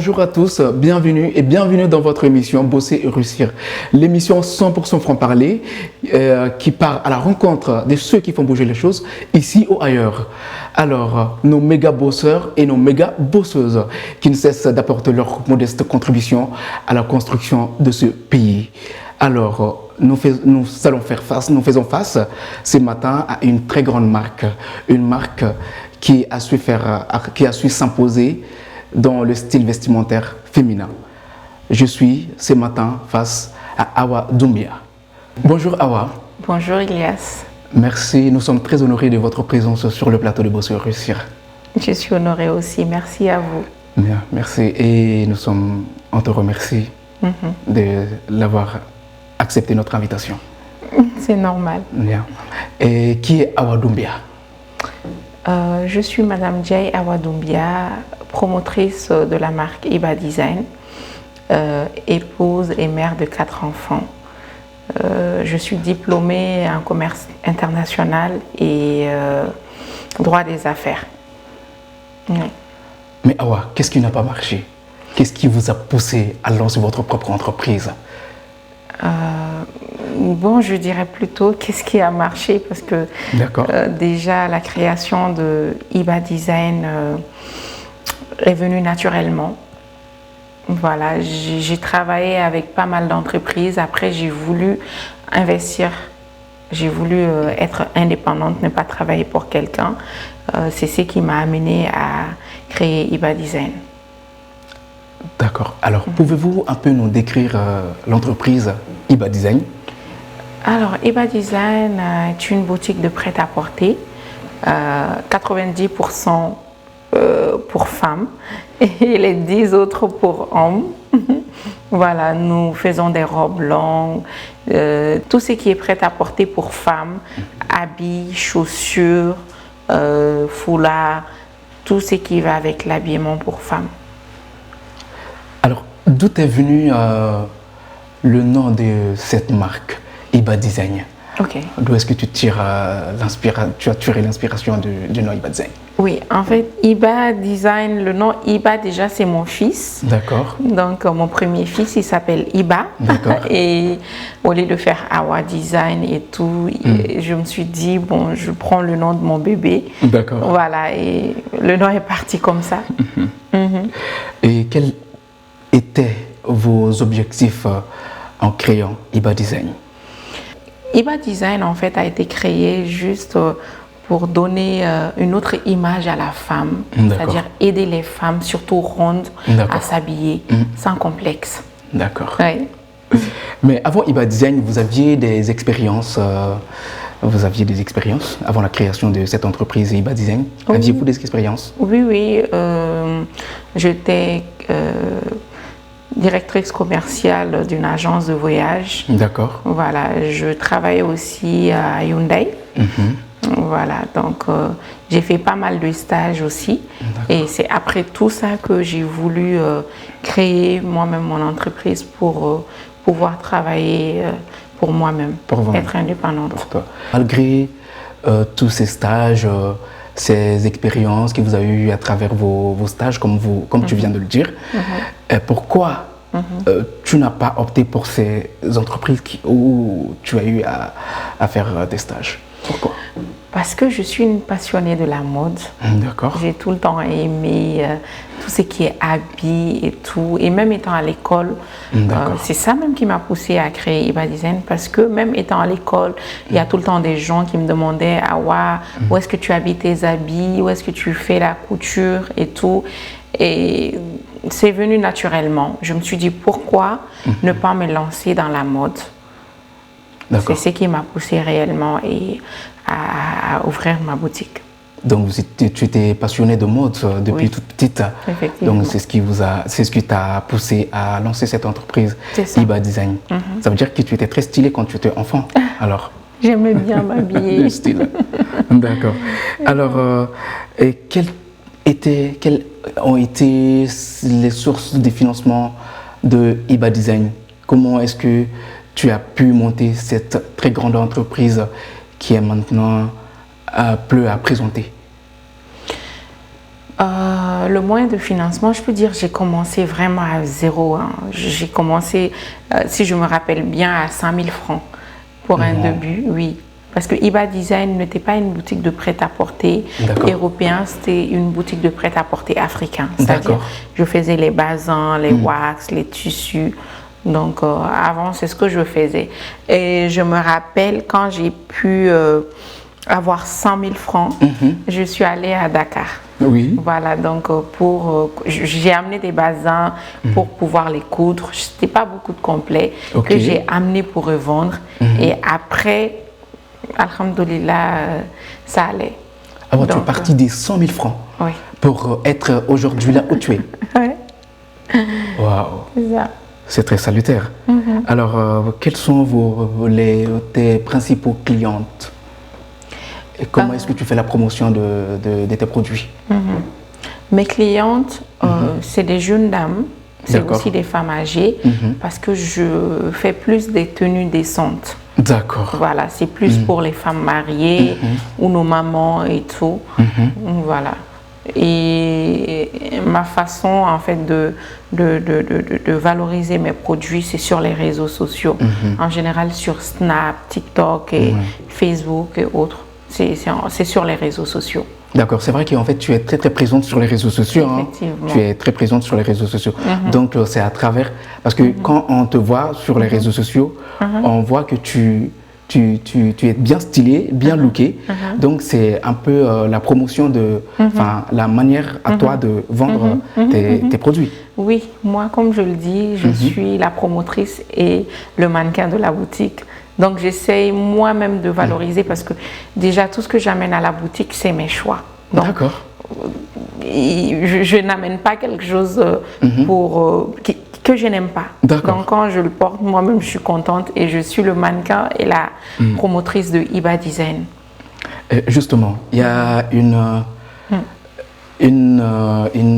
Bonjour à tous, bienvenue dans votre émission Bosser et réussir. L'émission 100% franc-parler qui part à la rencontre de ceux qui font bouger les choses ici ou ailleurs. Alors, nos méga bosseurs et nos méga bosseuses qui ne cessent d'apporter leur modeste contribution à la construction de ce pays. Alors, nous faisons face ce matin à une très grande marque, une marque qui a su s'imposer dans le style vestimentaire féminin. Je suis ce matin face à Awa Doumbia. Bonjour Awa. Bonjour Ilias. Merci, nous sommes très honorés de votre présence sur le plateau de Bosser et réussir. Je suis honorée aussi, merci à vous. Bien, merci et on te remercie de l'avoir accepté notre invitation. C'est normal. Bien. Et qui est Awa Doumbia? Je suis Madame Jay Awa Doumbia, promotrice de la marque Iba Design, épouse et mère de 4 enfants. Je suis diplômée en commerce international et droit des affaires. Oui. Mais Awa, qu'est-ce qui n'a pas marché? Qu'est-ce qui vous a poussé à lancer votre propre entreprise? Bon, je dirais plutôt qu'est-ce qui a marché parce que déjà la création de Iba Design est venue naturellement. Voilà, j'ai travaillé avec pas mal d'entreprises. Après, j'ai voulu investir, j'ai voulu être indépendante, ne pas travailler pour quelqu'un. C'est ce qui m'a amenée à créer Iba Design. D'accord. Alors, pouvez-vous un peu nous décrire l'entreprise Iba Design? Alors, Iba Design est une boutique de prêt-à-porter, 90% pour femmes et les 10 autres pour hommes. Voilà, nous faisons des robes longues, tout ce qui est prêt-à-porter pour femmes, habits, chaussures, foulards, tout ce qui va avec l'habillement pour femmes. Alors, d'où est venu le nom de cette marque, Iba Design? D'où est-ce que tu as tiré l'inspiration du nom Iba Design? Oui, en fait, Iba Design, le nom Iba déjà c'est mon fils. D'accord. Donc mon premier fils, il s'appelle Iba. D'accord. Et au lieu de faire Awa Design et tout, je me suis dit, bon, je prends le nom de mon bébé. D'accord. Voilà, et le nom est parti comme ça. Et quels étaient vos objectifs en créant Iba Design? Iba Design, en fait, a été créé juste pour donner une autre image à la femme, c'est-à-dire aider les femmes, surtout rondes, à s'habiller sans complexe. D'accord. Oui. Mais avant Iba Design, vous aviez des expériences avant la création de cette entreprise Iba Design? Oui. Aviez-vous des expériences? Oui, oui. J'étais directrice commerciale d'une agence de voyage. D'accord. Voilà, je travaillais aussi à Hyundai. Voilà, donc j'ai fait pas mal de stages aussi. Et c'est après tout ça que j'ai voulu créer moi-même mon entreprise pour pouvoir travailler pour moi-même, être indépendante. Pour toi. Malgré tous ces stages, ces expériences que vous avez eues à travers vos stages, comme tu viens de le dire, pourquoi tu n'as pas opté pour ces entreprises où tu as eu à faire des stages? Pourquoi? Parce que je suis une passionnée de la mode. D'accord. J'ai tout le temps aimé tout ce qui est habits et tout. Et même étant à l'école, c'est ça même qui m'a poussée à créer Iba Design. Parce que même étant à l'école, il y a tout le temps des gens qui me demandaient « Awa, où est-ce que tu habilles tes habits? Où est-ce que tu fais la couture et tout ?» Et c'est venu naturellement. Je me suis dit pourquoi ne pas me lancer dans la mode? C'est ce qui m'a poussée réellement à ouvrir ma boutique. Donc tu étais passionnée de mode depuis toute petite. Effectivement. Donc c'est ce qui t'a poussé à lancer cette entreprise Iba Design. Ça veut dire que tu étais très stylée quand tu étais enfant. Alors. J'aimais bien m'habiller. Style. D'accord. Alors, quelles ont été les sources de financement de Iba Design? Comment est-ce que tu as pu monter cette très grande entreprise qui est maintenant plus à présenter? Le moyen de financement, je peux dire, j'ai commencé vraiment à zéro. Hein. J'ai commencé, si je me rappelle bien, à 100 000 francs pour un début, oui. Parce que Iba Design n'était pas une boutique de prêt-à-porter européen, c'était une boutique de prêt-à-porter africain. C'est-à-dire, je faisais les basins, les wax, les tissus. Donc, avant, c'est ce que je faisais. Et je me rappelle, quand j'ai pu avoir 100 000 francs, je suis allée à Dakar. Oui. Voilà, donc j'ai amené des basins pour pouvoir les coudre. C'était pas beaucoup de complets que j'ai amené pour revendre. Et après, alhamdoulilah, ça allait. Alors, tu es parti des 100 000 francs pour être aujourd'hui là où tu es. Oui. Waouh. C'est ça. C'est très salutaire. Alors, quelles sont tes principaux clientes? Et comment est-ce que tu fais la promotion de tes produits? Mes clientes, c'est des jeunes dames, c'est aussi des femmes âgées, parce que je fais plus des tenues décentes. D'accord. Voilà, c'est plus pour les femmes mariées ou nos mamans et tout. Voilà. Et ma façon, en fait, de valoriser mes produits, c'est sur les réseaux sociaux. En général, sur Snap, TikTok et Facebook et autres. C'est sur les réseaux sociaux. D'accord, c'est vrai qu'en fait tu es très présente sur les réseaux sociaux. Effectivement. Tu es très présente sur les réseaux sociaux. Donc c'est à travers, parce que quand on te voit sur les réseaux sociaux, on voit que tu es bien stylée, bien lookée. Donc c'est un peu la promotion la manière à toi de vendre tes produits. Oui, moi comme je le dis, je suis la promotrice et le mannequin de la boutique. Donc j'essaye moi-même de valoriser parce que déjà tout ce que j'amène à la boutique, c'est mes choix. D'accord. Je n'amène pas quelque chose que je n'aime pas. Donc quand je le porte, moi-même je suis contente et je suis le mannequin et la promotrice de Iba Design. Justement, il y a une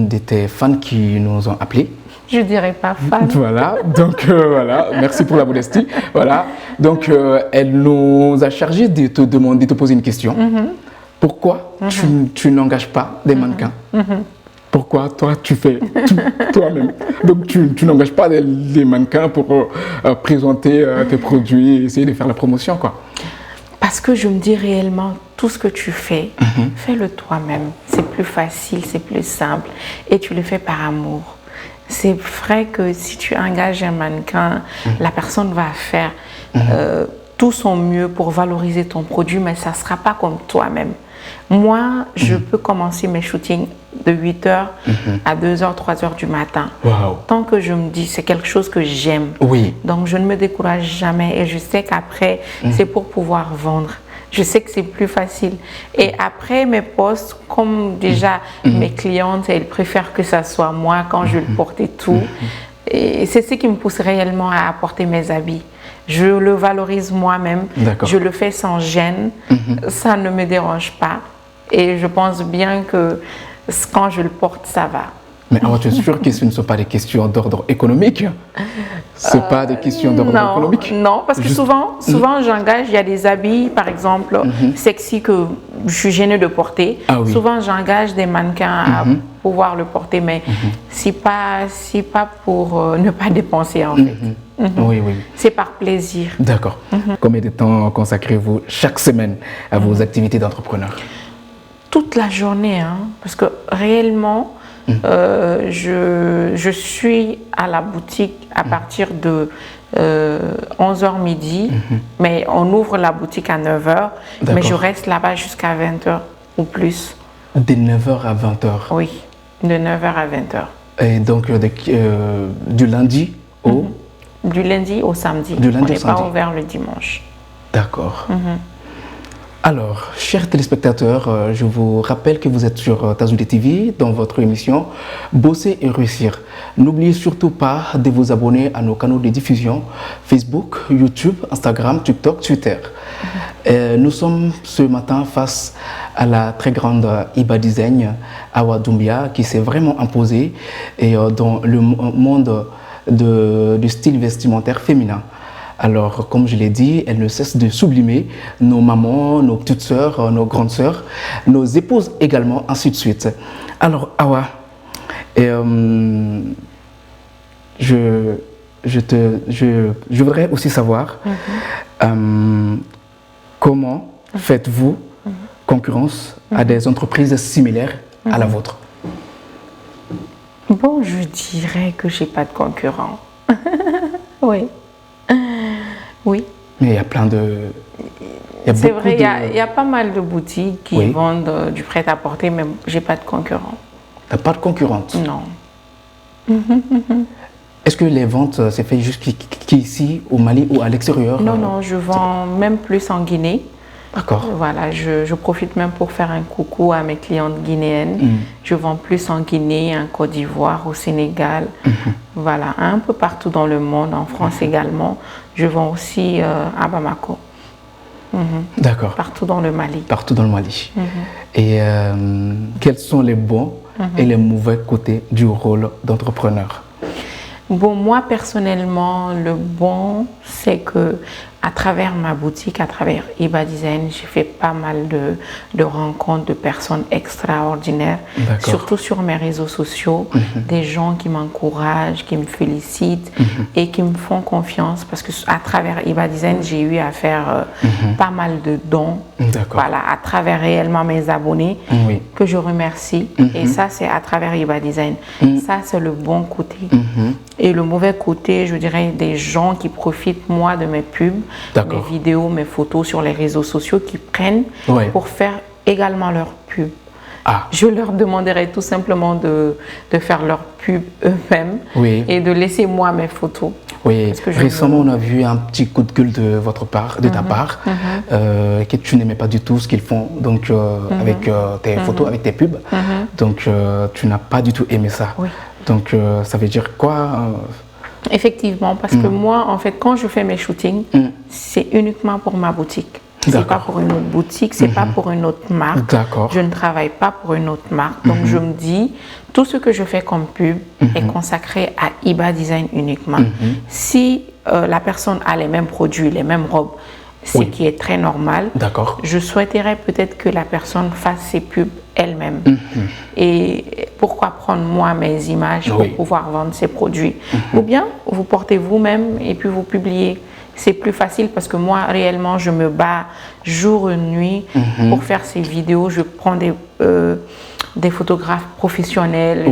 de tes fans qui nous ont appelés. Je dirais pas fan. Voilà, donc voilà, merci pour la modestie. Voilà, donc elle nous a chargé de te poser une question. Pourquoi tu n'engages pas des mannequins? Pourquoi toi tu fais tout toi-même? Donc tu n'engages pas des mannequins pour présenter tes produits et essayer de faire la promotion, quoi. Parce que je me dis réellement, tout ce que tu fais, fais-le toi-même. C'est plus facile, c'est plus simple et tu le fais par amour. C'est vrai que si tu engages un mannequin, la personne va faire tout son mieux pour valoriser ton produit, mais ça ne sera pas comme toi-même. Moi, je peux commencer mes shootings de 8h à 2h, 3h du matin. Wow. Tant que je me dis, c'est quelque chose que j'aime. Oui. Donc, je ne me décourage jamais et je sais qu'après, c'est pour pouvoir vendre. Je sais que c'est plus facile. Et après mes posts, comme déjà mes clientes, elles préfèrent que ça soit moi quand je le porte et tout. Et c'est ce qui me pousse réellement à apporter mes habits. Je le valorise moi-même. Je le fais sans gêne. Ça ne me dérange pas. Et je pense bien que quand je le porte, ça va. Mais alors, tu es sûr que ce ne sont pas des questions d'ordre économique? Ce n'est pas des questions d'ordre économique? Non, parce que souvent j'engage, il y a des habits, par exemple, sexy que je suis gênée de porter. Souvent, j'engage des mannequins à pouvoir le porter, mais c'est pas pour ne pas dépenser, en fait. Oui. C'est par plaisir. D'accord. Combien de temps consacrez-vous chaque semaine à vos activités d'entrepreneur? Toute la journée, parce que réellement, je suis à la boutique à partir de 11h midi, mais on ouvre la boutique à 9h, mais je reste là-bas jusqu'à 20h ou plus. De 9h à 20h? Oui, de 9h à 20h. Et donc du lundi au? Du lundi au samedi. Du lundi au samedi. On n'est pas ouvert le dimanche. D'accord. Alors, chers téléspectateurs, je vous rappelle que vous êtes sur Tazoudé TV dans votre émission Bosser et réussir. N'oubliez surtout pas de vous abonner à nos canaux de diffusion Facebook, YouTube, Instagram, TikTok, Twitter. Nous sommes ce matin face à la très grande Iba Design, Awa Doumbia, qui s'est vraiment imposée et dans le monde du style vestimentaire féminin. Alors, comme je l'ai dit, elle ne cesse de sublimer nos mamans, nos petites sœurs, nos grandes sœurs, nos épouses également, ainsi de suite. Alors, Awa, Et je voudrais aussi savoir comment faites-vous concurrence à des entreprises similaires à la vôtre? Bon, je dirais que j'ai pas de concurrent. Oui. Oui. Mais il y a plein de... C'est vrai, il y a pas mal de boutiques qui vendent du prêt-à-porter, mais j'ai pas de concurrent. Tu n'as pas de concurrente? Non. Est-ce que les ventes c'est fait juste qu'ici, au Mali ou à l'extérieur? Non, non, je vends même plus en Guinée. D'accord. Voilà, je profite même pour faire un coucou à mes clientes guinéennes. Je vends plus en Guinée, en Côte d'Ivoire, au Sénégal. Voilà, un peu partout dans le monde, en France également. Je vends aussi à Bamako. D'accord. Partout dans le Mali. Partout dans le Mali. Et quels sont les bons et les mauvais côtés du rôle d'entrepreneur? Bon, moi personnellement, le bon, c'est que à travers ma boutique, à travers Iba Design, j'ai fait pas mal de rencontres de personnes extraordinaires, surtout sur mes réseaux sociaux, des gens qui m'encouragent, qui me félicitent et qui me font confiance parce que à travers Iba Design, j'ai eu à faire pas mal de dons, voilà, à travers réellement mes abonnés que je remercie. Et ça, c'est à travers Iba Design. Ça, c'est le bon côté. Et le mauvais côté, je dirais, des gens qui profitent, moi, de mes pubs, mes vidéos, mes photos sur les réseaux sociaux, qui prennent pour faire également leur pub. Je leur demanderai tout simplement de faire leur pub eux-mêmes et de laisser moi mes photos. Oui, récemment on a vu un petit coup de gueule de votre part, de ta part, que tu n'aimais pas du tout ce qu'ils font donc, avec tes photos, avec tes pubs. Donc tu n'as pas du tout aimé ça. Donc ça veut dire quoi? Effectivement, parce que moi, en fait, quand je fais mes shootings, c'est uniquement pour ma boutique. C'est pas pour une autre boutique, c'est pas pour une autre marque. Je ne travaille pas pour une autre marque. Donc je me dis, tout ce que je fais comme pub est consacré à Iba Design uniquement. Si la personne a les mêmes produits, les mêmes robes, ce qui est très normal, je souhaiterais peut-être que la personne fasse ses pubs elle-même. Et pourquoi prendre moi mes images pour pouvoir vendre ses produits? Ou bien vous portez vous-même et puis vous publiez. C'est plus facile parce que moi, réellement, je me bats jour et nuit pour faire ces vidéos. Je prends des photographes professionnels.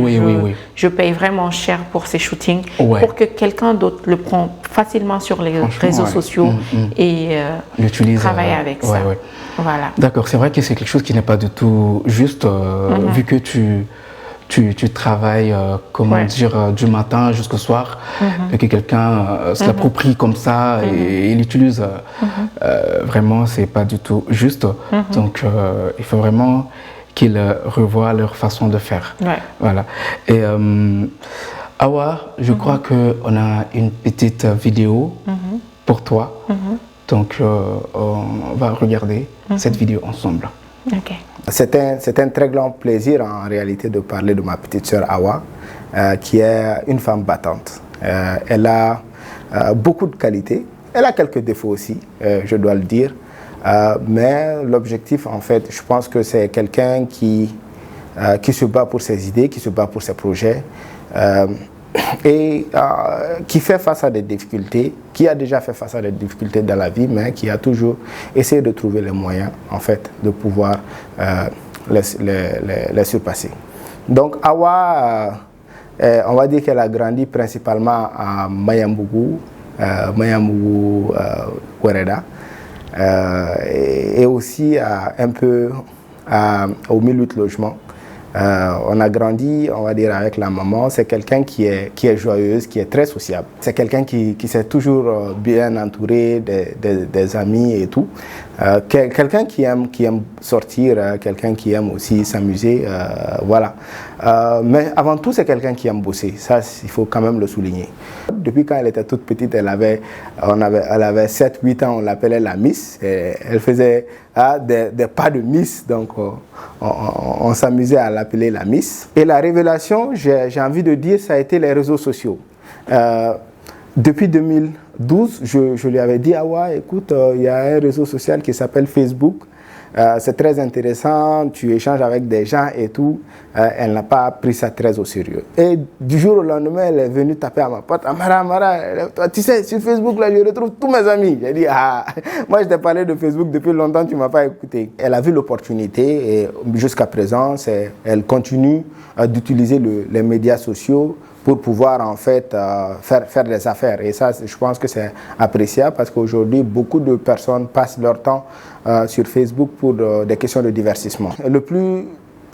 Je paye vraiment cher pour ces shootings pour que quelqu'un d'autre le prenne facilement sur les réseaux sociaux et travaille avec ça. Voilà. D'accord, c'est vrai que c'est quelque chose qui n'est pas du tout juste vu que tu travailles, comment dire, du matin jusqu'au soir, et que quelqu'un se l'approprie comme ça et l'utilise. Vraiment, c'est pas du tout juste. Donc, il faut vraiment qu'ils revoient leur façon de faire. Voilà. Et Awa, je crois qu'on a une petite vidéo pour toi. Donc, on va regarder cette vidéo ensemble. C'est un très grand plaisir en réalité de parler de ma petite sœur Awa, qui est une femme battante. Elle a beaucoup de qualités, elle a quelques défauts aussi, je dois le dire. Mais l'objectif, en fait, je pense que c'est quelqu'un qui se bat pour ses idées, qui se bat pour ses projets. Et qui fait face à des difficultés, qui a déjà fait face à des difficultés dans la vie, mais qui a toujours essayé de trouver les moyens, en fait, de pouvoir les surpasser. Donc, Awa, on va dire qu'elle a grandi principalement à Mayambougou, Wereda, et aussi un peu au 1008 logements. On a grandi, on va dire, avec la maman. C'est quelqu'un qui est joyeuse, qui est très sociable. C'est quelqu'un qui s'est toujours bien entouré des amis et tout. Quelqu'un qui aime sortir, quelqu'un qui aime aussi s'amuser, voilà. Mais avant tout, c'est quelqu'un qui aime bosser. Ça, il faut quand même le souligner. Depuis quand elle était toute petite, elle avait 7-8 ans, on l'appelait la Miss. Elle faisait des pas de Miss, donc on s'amusait à l'appeler la Miss. Et la révélation, j'ai envie de dire, ça a été les réseaux sociaux. Depuis 2012, je lui avais dit, ah ouais, écoute, il y a un réseau social qui s'appelle Facebook. c'est très intéressant, tu échanges avec des gens et tout. Elle n'a pas pris ça très au sérieux. Et du jour au lendemain, elle est venue taper à ma porte. Amara, tu sais, sur Facebook, là, je retrouve tous mes amis. J'ai dit, moi je t'ai parlé de Facebook depuis longtemps, tu ne m'as pas écouté. Elle a vu l'opportunité et jusqu'à présent, elle continue d'utiliser les médias sociaux pour pouvoir en fait faire des affaires. Et ça, je pense que c'est appréciable parce qu'aujourd'hui, beaucoup de personnes passent leur temps sur Facebook pour des questions de divertissement. Le plus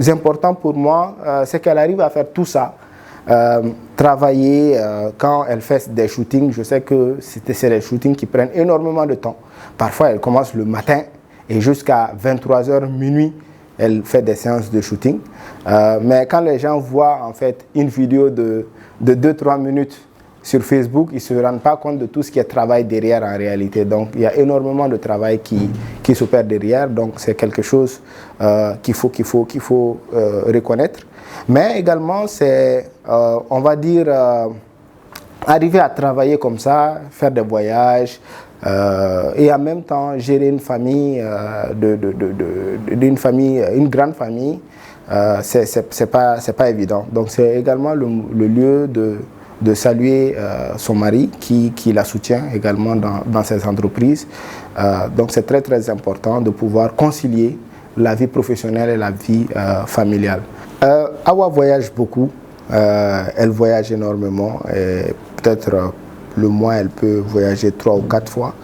important pour moi, c'est qu'elle arrive à faire tout ça. Travailler quand elle fait des shootings, je sais que c'est des shootings qui prennent énormément de temps. Parfois, elle commence le matin et jusqu'à 23h, minuit, elle fait des séances de shooting. Mais quand les gens voient en fait une vidéo de 2-3 minutes sur Facebook, ils ne se rendent pas compte de tout ce qui est travail derrière en réalité. Donc il y a énormément de travail qui s'opère derrière. Donc c'est quelque chose qu'il faut reconnaître. Mais également, c'est, on va dire, arriver à travailler comme ça, faire des voyages, et en même temps gérer une famille, une grande famille, c'est pas évident. Donc c'est également le lieu de saluer son mari qui la soutient également dans ses entreprises. Donc c'est très très important de pouvoir concilier la vie professionnelle et la vie familiale. Awa voyage beaucoup, elle voyage énormément et peut-être le mois elle peut voyager 3 ou 4 fois.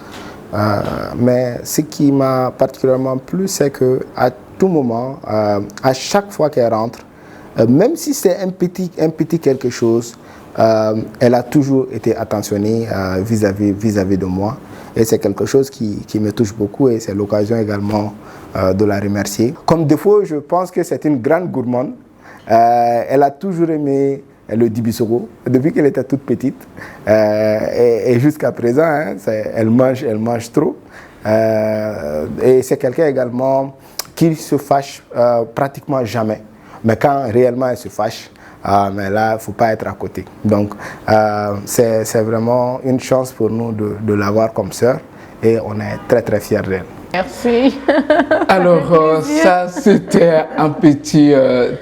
Mais ce qui m'a particulièrement plu, c'est qu'à tout moment, à chaque fois qu'elle rentre, même si c'est un petit quelque chose, elle a toujours été attentionnée vis-à-vis de moi. Et c'est quelque chose qui me touche beaucoup et c'est l'occasion également de la remercier. Comme défaut, je pense que c'est une grande gourmande. Elle a toujours aimé le dibisoro depuis qu'elle était toute petite et jusqu'à présent, hein, elle mange trop. Et c'est quelqu'un également qui se fâche pratiquement jamais. Mais quand réellement elle se fâche, mais là, il ne faut pas être à côté. Donc, c'est vraiment une chance pour nous de l'avoir comme sœur et on est très très fiers d'elle. Merci. Alors, ça, c'était un petit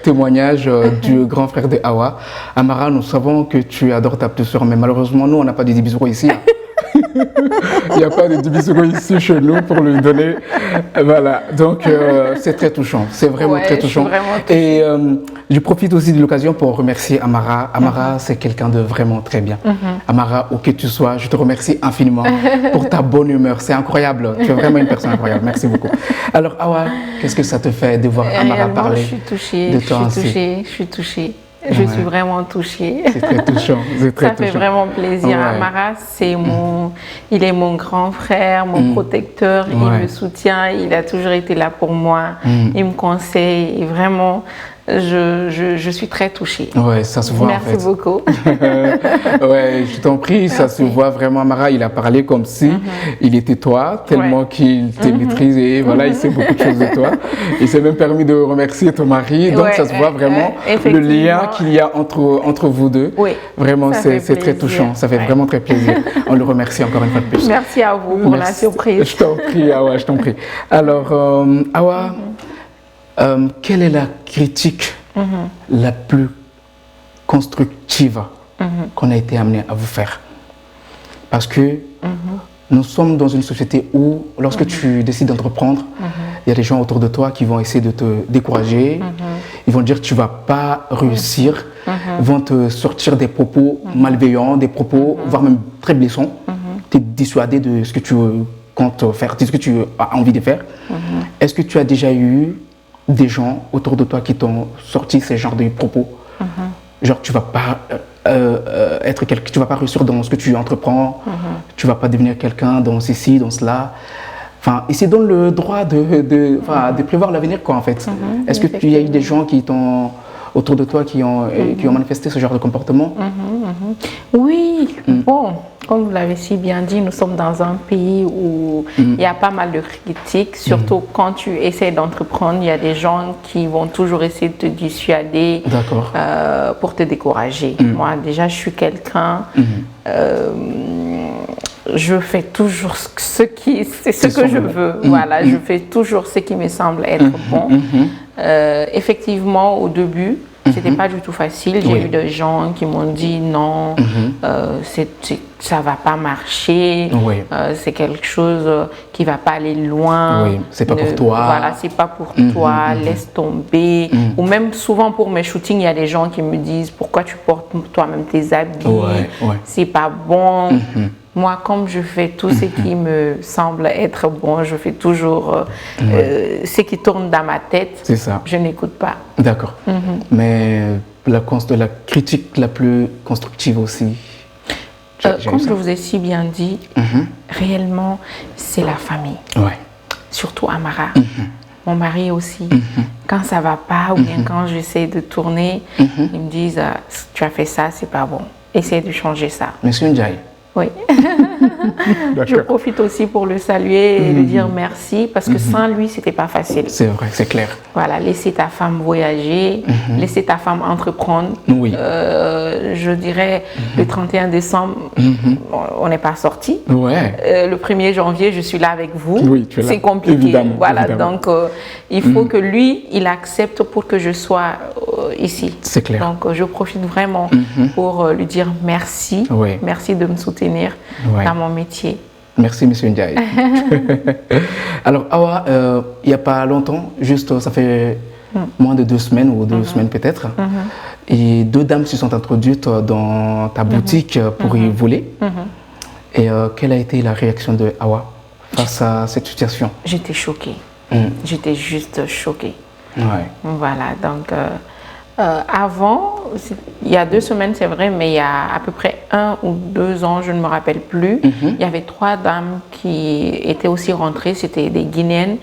témoignage du grand frère de Awa. Amara, nous savons que tu adores ta petite sœur, mais malheureusement, nous, on n'a pas de dibisoro ici. Il n'y a pas de dibisoro ici chez nous pour lui donner. Voilà, donc c'est très touchant. C'est vraiment très touchant. Et je profite aussi de l'occasion pour remercier Amara. Amara, c'est quelqu'un de vraiment très bien. Amara, où que tu sois, je te remercie infiniment pour ta bonne humeur. C'est incroyable. Tu es vraiment une personne incroyable. Merci beaucoup. Alors, Awa, qu'est-ce que ça te fait de voir Amara parler? Je suis touchée. Je suis touchée. Je suis vraiment touchée. C'est très touchant. Ça fait vraiment plaisir. Amara, il est mon grand frère, mon protecteur. Il me soutient. Il a toujours été là pour moi. Il me conseille. Et vraiment, je suis très touchée. Ouais, ça se voit. Merci beaucoup. Ouais, je t'en prie, ça se voit vraiment. Amara, il a parlé comme si il était toi, tellement qu'il te maîtrise et voilà, il sait beaucoup de choses de toi. Il s'est même permis de remercier ton mari, donc ça se voit vraiment le lien qu'il y a entre vous deux. Oui, vraiment, c'est très touchant. Ça fait vraiment très plaisir. On le remercie encore une fois de plus. Merci à vous pour la surprise. Je t'en prie, Awa, je t'en prie. Alors, Awa, quelle est la critique la plus constructive qu'on a été amené à vous faire? Parce que nous sommes dans une société où, lorsque tu décides d'entreprendre, il y a des gens autour de toi qui vont essayer de te décourager, ils vont dire que tu ne vas pas réussir, ils vont te sortir des propos malveillants, des propos, voire même très blessants, te dissuader de ce que tu comptes faire, de ce que tu as envie de faire. Est-ce que tu as déjà eu des gens autour de toi qui t'ont sorti ces genres de propos? Genre, tu ne vas pas tu vas pas réussir dans ce que tu entreprends, tu ne vas pas devenir quelqu'un dans ceci, dans cela. Enfin, et c'est dans le droit de prévoir l'avenir, quoi, en fait. Est-ce que tu y a eu des gens qui t'ont autour de toi qui ont manifesté ce genre de comportement? Oui, bon, comme vous l'avez si bien dit, nous sommes dans un pays où il y a pas mal de critiques, surtout quand tu essaies d'entreprendre, il y a des gens qui vont toujours essayer de te dissuader pour te décourager. Moi, déjà, je suis quelqu'un, je fais toujours ce que je veux. Voilà, je fais toujours ce qui me semble être bon. Effectivement, au début, c'était pas du tout facile. J'ai eu des gens qui m'ont dit non, ça va pas marcher, c'est quelque chose qui va pas aller loin. Oui, c'est pas pour toi. Voilà, c'est pas pour toi, laisse tomber. Ou même souvent pour mes shootings, il y a des gens qui me disent pourquoi tu portes toi-même tes habits, c'est pas bon. Moi, comme je fais tout ce qui me semble être bon, je fais toujours ce qui tourne dans ma tête. C'est ça. Je n'écoute pas. D'accord. Mais la critique la plus constructive aussi. Comme je vous ai si bien dit, réellement, c'est la famille. Ouais. Surtout Amara. Mon mari aussi. Quand ça va pas ou bien quand j'essaie de tourner, ils me disent tu as fait ça, c'est pas bon. Essaye de changer ça. Monsieur Ndiaye. Oui. Je profite aussi pour le saluer et lui dire merci parce que sans lui, c'était pas facile. C'est vrai, c'est clair. Voilà, laisser ta femme voyager, laisser ta femme entreprendre. Oui. Je dirais le 31 décembre, on n'est pas sorti. Ouais. Le 1er janvier, je suis là avec vous. Oui, tu es là. C'est compliqué. Évidemment, voilà, évidemment. donc il faut que lui, il accepte pour que je sois ici. C'est clair. Donc je profite vraiment pour lui dire merci. Oui. Merci de me soutenir dans mon métier. Merci, Monsieur Ndiaye. Alors, Awa, il n'y a pas longtemps, juste, ça fait moins de 2 semaines ou 2 semaines peut-être, et 2 dames se sont introduites dans ta boutique pour y voler. Et quelle a été la réaction de Awa face à cette situation? J'étais choquée. J'étais juste choquée. Ouais. Voilà, donc avant, il y a 2 semaines, c'est vrai, mais il y a à peu près 1 ou 2 ans, je ne me rappelle plus, il y avait 3 dames qui étaient aussi rentrées, c'était des Guinéennes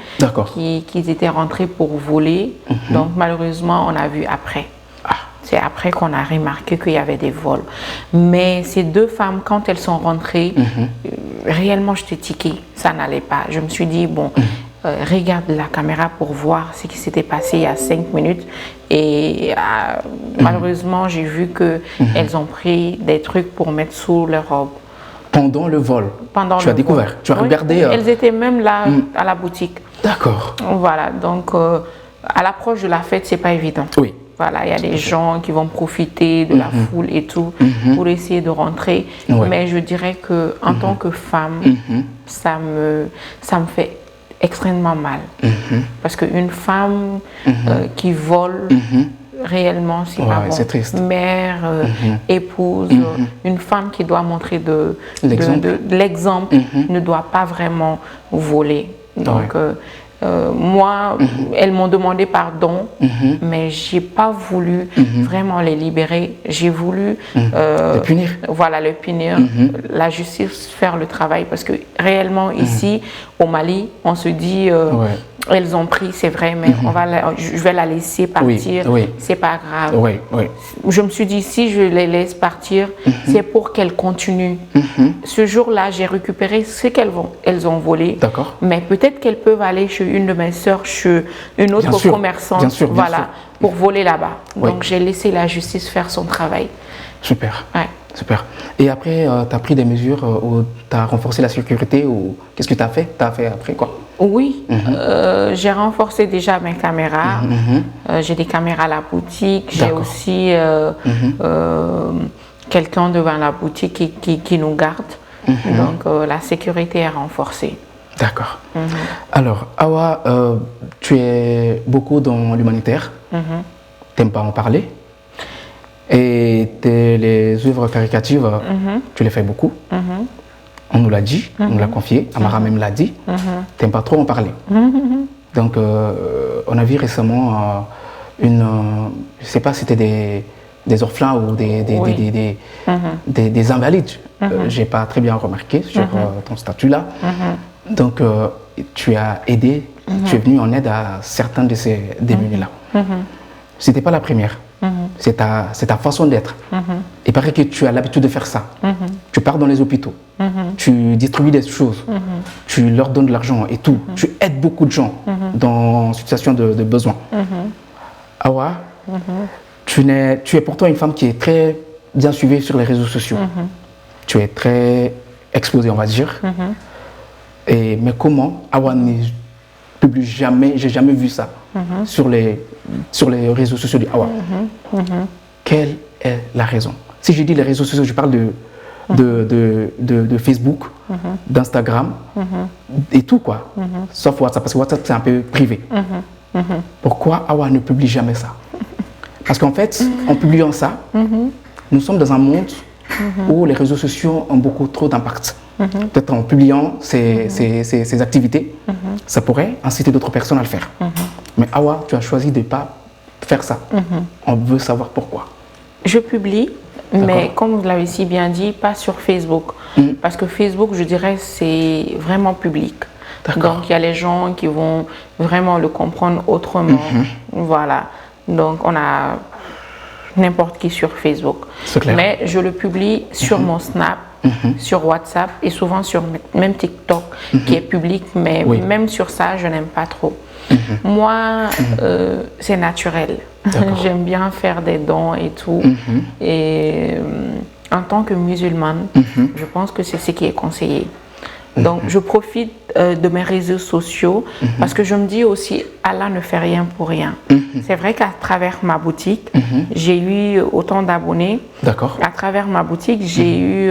qui étaient rentrées pour voler. Donc malheureusement, on a vu après. C'est après qu'on a remarqué qu'il y avait des vols. Mais ces 2 femmes, quand elles sont rentrées, réellement, j'étais tiquée, ça n'allait pas. Je me suis dit, bon, regarde la caméra pour voir ce qui s'était passé il y a 5 minutes. Et malheureusement, j'ai vu qu'elles ont pris des trucs pour mettre sous leur robe. Pendant le vol? Tu as découvert? Tu as regardé? Elles étaient même là à la boutique. D'accord. Voilà, donc à l'approche de la fête, c'est pas évident. Oui. Voilà, il y a des gens qui vont profiter de la foule et tout pour essayer de rentrer. Mais je dirais que en tant que femme, ça me fait extrêmement mal. Parce qu'une femme qui vole, réellement, c'est pas bon. C'est triste. Mère, épouse, une femme qui doit montrer de l'exemple ne doit pas vraiment voler. Donc, moi, elles m'ont demandé pardon, mais j'ai pas voulu vraiment les libérer. J'ai voulu les punir. Voilà, les punir, la justice faire le travail, parce que réellement ici au Mali, on se dit elles ont pris, c'est vrai, mais je vais la laisser partir. C'est pas grave. Je me suis dit si je les laisse partir, c'est pour qu'elles continuent. Ce jour-là, j'ai récupéré ce qu'elles ont volé. D'accord. Mais peut-être qu'elles peuvent aller chez une de mes sœurs, chez une autre commerçante, pour voler là-bas. Donc j'ai laissé la justice faire son travail. Super. Super. Et après, tu as pris des mesures où tu as renforcé la sécurité ou qu'est-ce que tu as fait? Tu as fait après quoi? Oui, j'ai renforcé déjà mes caméras. J'ai des caméras à la boutique. J'ai aussi quelqu'un devant la boutique qui nous garde. Donc la sécurité est renforcée. D'accord. Alors, Awa, tu es beaucoup dans l'humanitaire. Tu n'aimes pas en parler. Et les œuvres caricatives, tu les fais beaucoup. On nous l'a dit, on nous l'a confié, Amara même l'a dit. Tu n'aimes pas trop en parler. Donc, on a vu récemment je ne sais pas si c'était des orphelins ou des invalides. Je n'ai pas très bien remarqué sur ton statut-là. Donc, tu as aidé, tu es venu en aide à certains de ces démunis-là. Ce n'était pas la première. C'est ta façon d'être. Il paraît que tu as l'habitude de faire ça. Tu pars dans les hôpitaux, tu distribues des choses, tu leur donnes de l'argent et tout. Tu aides beaucoup de gens dans une situation de besoin. Awa, tu es pourtant une femme qui est très bien suivie sur les réseaux sociaux. Tu es très explosé, on va dire. Mais comment Awa ne publie jamais, j'ai jamais vu ça sur les réseaux sociaux de Awa. Quelle est la raison? Si je dis les réseaux sociaux, je parle de Facebook, d'Instagram et tout quoi. Sauf WhatsApp, parce que WhatsApp c'est un peu privé. Pourquoi Awa ne publie jamais ça? Parce qu'en fait, en publiant ça, nous sommes dans un monde où les réseaux sociaux ont beaucoup trop d'impact. Peut-être en publiant ces activités, ça pourrait inciter d'autres personnes à le faire. Mais Awa, tu as choisi de ne pas faire ça. On veut savoir pourquoi. Je publie, mais comme vous l'avez si bien dit, pas sur Facebook. Parce que Facebook, je dirais, c'est vraiment public. Donc, il y a les gens qui vont vraiment le comprendre autrement. Voilà. Donc, on a n'importe qui sur Facebook. Mais je le publie sur mon Snap, sur WhatsApp et souvent sur même TikTok qui est public, mais même sur ça, je n'aime pas trop. Moi, c'est naturel. J'aime bien faire des dons et tout. Et en tant que musulmane, je pense que c'est ce qui est conseillé. Donc, je profite de mes réseaux sociaux parce que je me dis aussi, Allah ne fait rien pour rien. C'est vrai qu'à travers ma boutique, j'ai eu autant d'abonnés. D'accord. À travers ma boutique, j'ai eu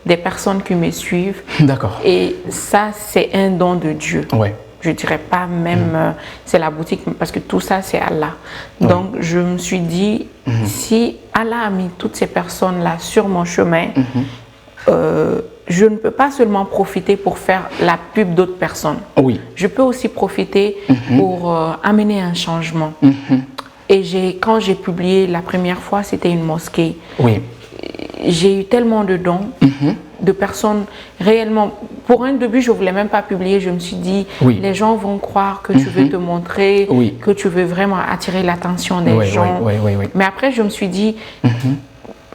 des personnes qui me suivent. D'accord. Et ça, c'est un don de Dieu. Ouais. Je ne dirais pas même c'est la boutique parce que tout ça, c'est Allah. Donc, je me suis dit, si Allah a mis toutes ces personnes-là sur mon chemin, je ne peux pas seulement profiter pour faire la pub d'autres personnes. Oui. Je peux aussi profiter pour amener un changement. Et quand j'ai publié la première fois, c'était une mosquée. Oui. J'ai eu tellement de dons, de personnes réellement. Pour un début, je ne voulais même pas publier. Je me suis dit, les gens vont croire que tu veux te montrer, que tu veux vraiment attirer l'attention des gens. Mais après, je me suis dit,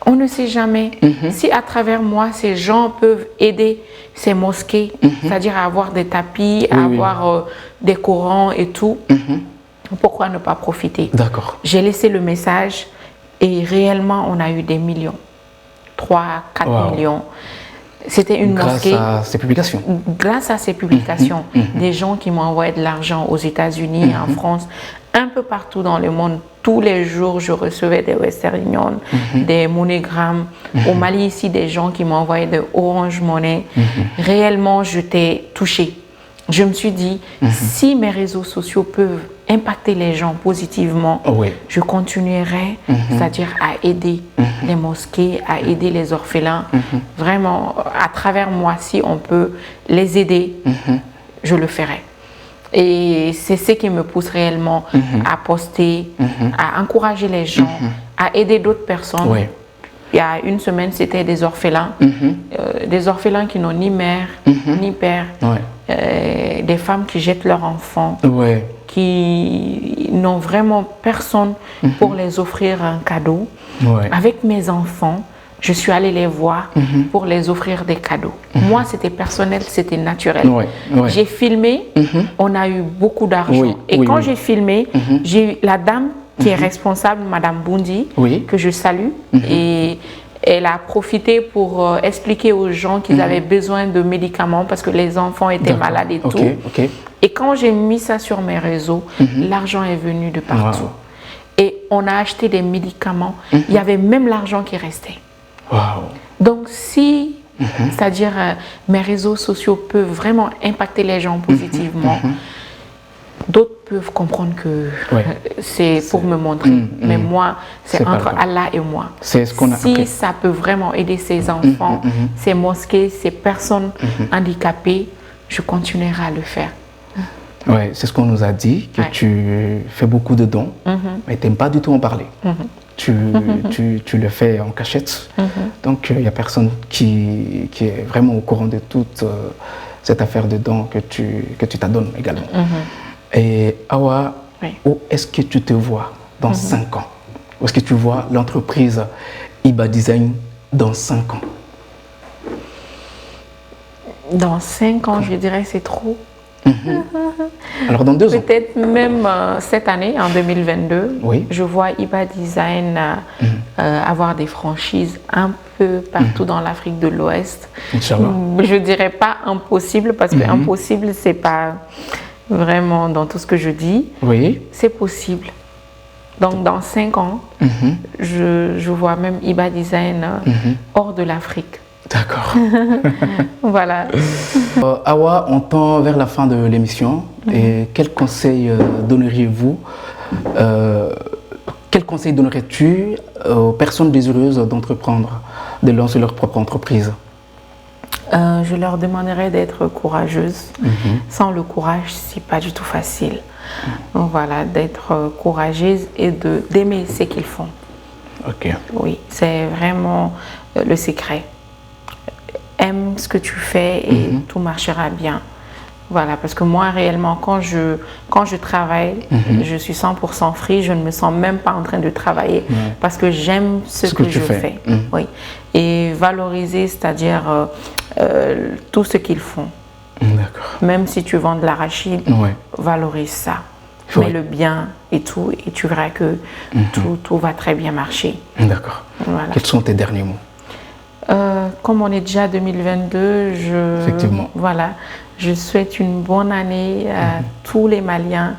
on ne sait jamais. Si à travers moi, ces gens peuvent aider ces mosquées, c'est-à-dire à avoir des tapis, à avoir des courants et tout, pourquoi ne pas profiter? D'accord. J'ai laissé le message et réellement, on a eu des millions. 3, 4 millions. C'était une mosquée. Grâce à ces publications. Grâce à ces publications. Des gens qui m'ont envoyé de l'argent aux États-Unis, en France, un peu partout dans le monde. Tous les jours, je recevais des Western Union, des MoneyGram. Au Mali, ici, des gens qui m'ont envoyé de Orange Money. Réellement, je t'ai touchée. Je me suis dit, si mes réseaux sociaux peuvent impacter les gens positivement, je continuerai, c'est-à-dire à aider les mosquées, à aider les orphelins. Vraiment, à travers moi, si on peut les aider, je le ferai. Et c'est ce qui me pousse réellement à poster, à encourager les gens, à aider d'autres personnes. Il y a une semaine, c'était des orphelins qui n'ont ni mère, ni père, des femmes qui jettent leurs enfants, qui n'ont vraiment personne pour les offrir un cadeau. Avec mes enfants, je suis allée les voir pour les offrir des cadeaux. Moi, c'était personnel, c'était naturel. J'ai filmé, on a eu beaucoup d'argent. Et quand j'ai filmé, j'ai eu la dame qui est responsable, Madame Boundi, que je salue. Et elle a profité pour expliquer aux gens qu'ils avaient besoin de médicaments parce que les enfants étaient malades et tout. Et quand j'ai mis ça sur mes réseaux, l'argent est venu de partout. Et on a acheté des médicaments. Il y avait même l'argent qui restait. Donc si, c'est-à-dire mes réseaux sociaux peuvent vraiment impacter les gens positivement, d'autres peuvent comprendre que c'est pour me montrer. Mais moi, c'est entre Allah et moi. C'est ce qu'on a. Si ça peut vraiment aider ces enfants, ces mosquées, ces personnes handicapées, je continuerai à le faire. Oui, c'est ce qu'on nous a dit, que tu fais beaucoup de dons, mais tu n'aimes pas du tout en parler. Tu le fais en cachette. Donc, il n'y a personne qui est vraiment au courant de toute cette affaire de dons que tu t'adonnes également. Et Awa, où est-ce que tu te vois dans 5 ans? Où est-ce que tu vois l'entreprise Iba Design dans 5 ans? Dans 5 ans, je dirais que c'est trop. Alors dans 2 ans. Peut-être même cette année, en 2022, Oui. je vois Iba Design avoir des franchises un peu partout dans l'Afrique de l'Ouest. Inch'Allah. Je dirais pas impossible, parce que impossible, c'est pas vraiment dans tout ce que je dis. Oui. C'est possible. Donc dans 5 ans, je vois même Iba Design hors de l'Afrique. D'accord. Voilà. Awa, on tend vers la fin de l'émission. Et quel conseil donneriez-vous quel conseil donnerais-tu aux personnes désireuses d'entreprendre, de lancer leur propre entreprise? Je leur demanderais d'être courageuses. Sans le courage, c'est pas du tout facile. Donc voilà, d'être courageuse et d'aimer ce qu'ils font. Ok. Oui, c'est vraiment le secret. Aime ce que tu fais et tout marchera bien. Voilà, parce que moi, réellement, quand je travaille, je suis 100% free, je ne me sens même pas en train de travailler parce que j'aime ce que je fais. Oui. Et valoriser, c'est-à-dire tout ce qu'ils font. D'accord. Même si tu vends de l'arachide, valorise ça. Mets le bien et tout, et tu verras que tout va très bien marcher. D'accord. Voilà. Quels sont tes derniers mots? Comme on est déjà 2022, Effectivement. Voilà, je souhaite une bonne année à tous les Maliens,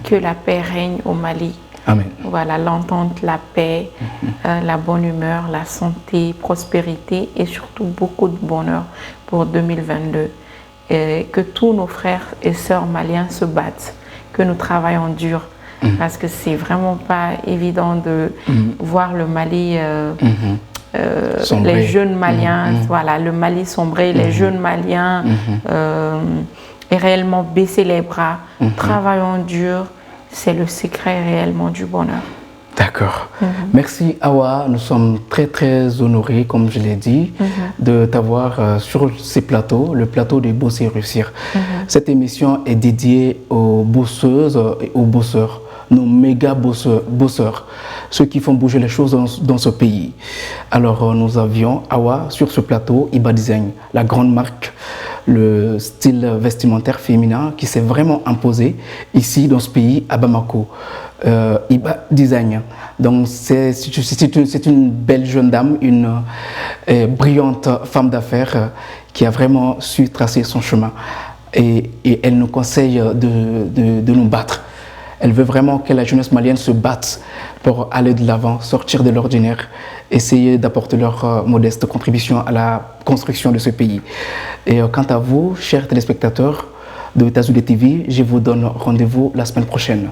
que la paix règne au Mali. Amen. Voilà, l'entente, la paix, la bonne humeur, la santé, prospérité et surtout beaucoup de bonheur pour 2022. Et que tous nos frères et sœurs maliens se battent, que nous travaillons dur, parce que c'est vraiment pas évident de voir le Mali... les jeunes Maliens, voilà, le Mali sombrer, les jeunes Maliens et réellement baisser les bras, travaillons dur, c'est le secret réellement du bonheur. D'accord. Merci Awa, nous sommes très honorés, comme je l'ai dit, de t'avoir sur ces plateaux, le plateau de Bosser et Réussir. Cette émission est dédiée aux bosseuses et aux bosseurs, nos méga bosseurs, ceux qui font bouger les choses dans ce pays. Alors nous avions Awa sur ce plateau, Iba Design, la grande marque, le style vestimentaire féminin qui s'est vraiment imposé ici dans ce pays, à Bamako. Iba Design. Donc c'est une belle jeune dame, une brillante femme d'affaires qui a vraiment su tracer son chemin. Et elle nous conseille de nous battre. Elle veut vraiment que la jeunesse malienne se batte pour aller de l'avant, sortir de l'ordinaire, essayer d'apporter leur modeste contribution à la construction de ce pays. Et quant à vous, chers téléspectateurs de Tazoude TV, je vous donne rendez-vous la semaine prochaine.